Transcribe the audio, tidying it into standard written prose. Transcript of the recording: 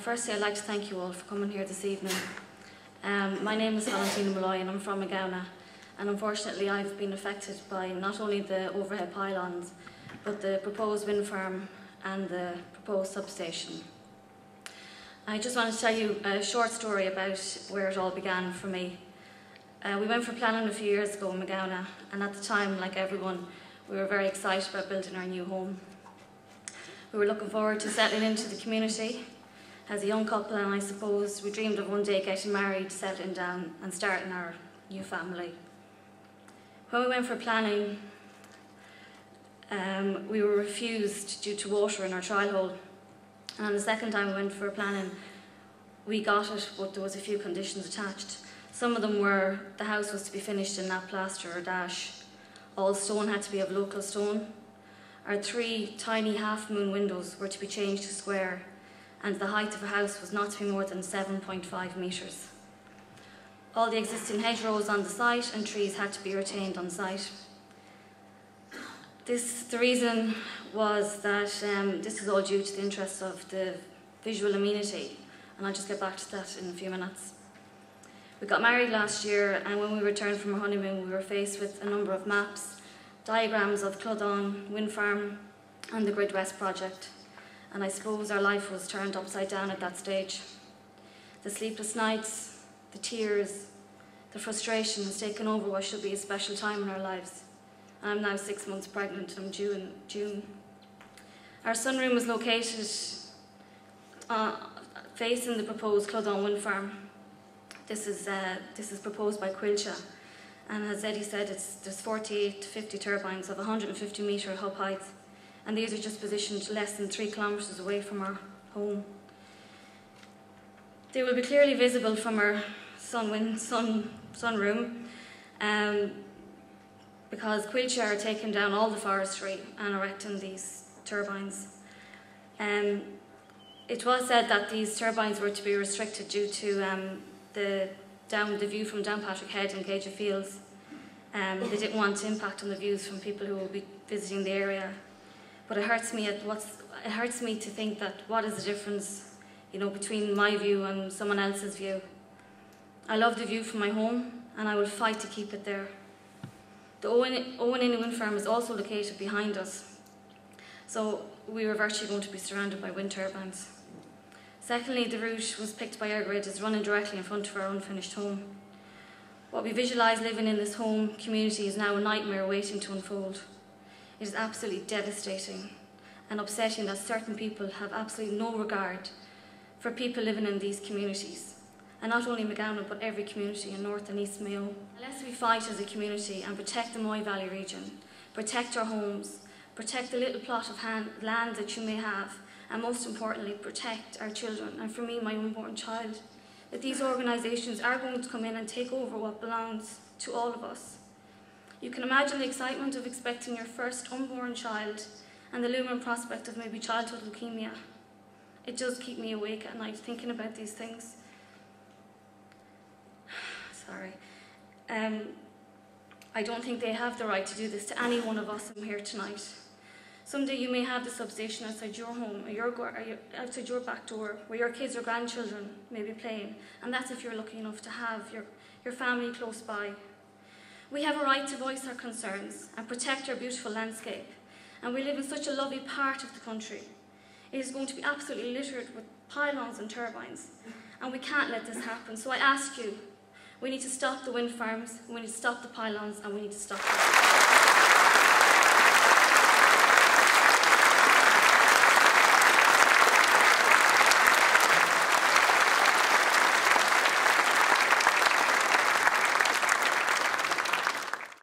Firstly, I'd like to thank you all for coming here this evening. My name is Valentina and I'm from Mayo, and unfortunately I've been affected by not only the overhead pylons, but the proposed wind farm and the proposed substation. I just want to tell you a short story about where it all began for me. We went for planning a few years ago in Mayo, and at the time, like everyone, we were very excited about building our new home. We were looking forward to settling into the community as a young couple, and I suppose we dreamed of one day getting married, settling down and starting our new family. When we went for planning, we were refused due to water in our trial hole. And the second time we went for planning, we got it, but there was a few conditions attached. Some of them were the house was to be finished in nap plaster or dash. All stone had to be of local stone. Our 3 tiny half-moon windows were to be changed to square, and the height of a house was not to be more than 7.5 metres. All the existing hedgerows on the site and trees had to be retained on site. The reason was that this is all due to the interests of the visual amenity, and I'll just get back to that in a few minutes. We got married last year, and when we returned from our honeymoon, we were faced with a number of maps, diagrams of Clodagh Wind Farm and the Grid West project, and I suppose our life was turned upside down at that stage. The sleepless nights, the tears, the frustration has taken over what should be a special time in our lives. I'm now 6 months pregnant and I'm due in June. Our sunroom is located facing the proposed Clodagh Wind Farm. This is proposed by Quilcha, and as Eddie said, there's 48 to 50 turbines of 150 metre hub height, and these are just positioned less than 3 kilometres away from our home. They will be clearly visible from our sunroom, because Quilcha are taking down all the forestry and erecting these turbines. It was said that these turbines were to be restricted due to the view from Downpatrick Head and Gage of Fields. They didn't want to impact on the views from people who will be visiting the area. But it hurts me to think that what is the difference, between my view and someone else's view. I love the view from my home, and I will fight to keep it there. The Owen Wind Farm is also located behind us, so we were virtually going to be surrounded by wind turbines. Secondly, the route was picked by EirGrid as running directly in front of our unfinished home. What we visualise living in this home community is now a nightmare waiting to unfold. It is absolutely devastating and upsetting that certain people have absolutely no regard for people living in these communities, and not only Mayo but every community in North and East Mayo. Unless we fight as a community and protect the Moy Valley region, protect our homes, protect the little plot of land that you may have, and most importantly, protect our children, and for me, my unborn child, that these organisations are going to come in and take over what belongs to all of us. You can imagine the excitement of expecting your first unborn child and the looming prospect of maybe childhood leukemia. It does keep me awake at night thinking about these things. Sorry. I don't think they have the right to do this to any one of us in here tonight. Someday you may have the substation outside your home or outside your back door where your kids or grandchildren may be playing, and that's if you're lucky enough to have your family close by. We have a right to voice our concerns and protect our beautiful landscape, and we live in such a lovely part of the country. It is going to be absolutely littered with pylons and turbines, and we can't let this happen. So I ask you, we need to stop the wind farms, we need to stop the pylons, and we need to stop them.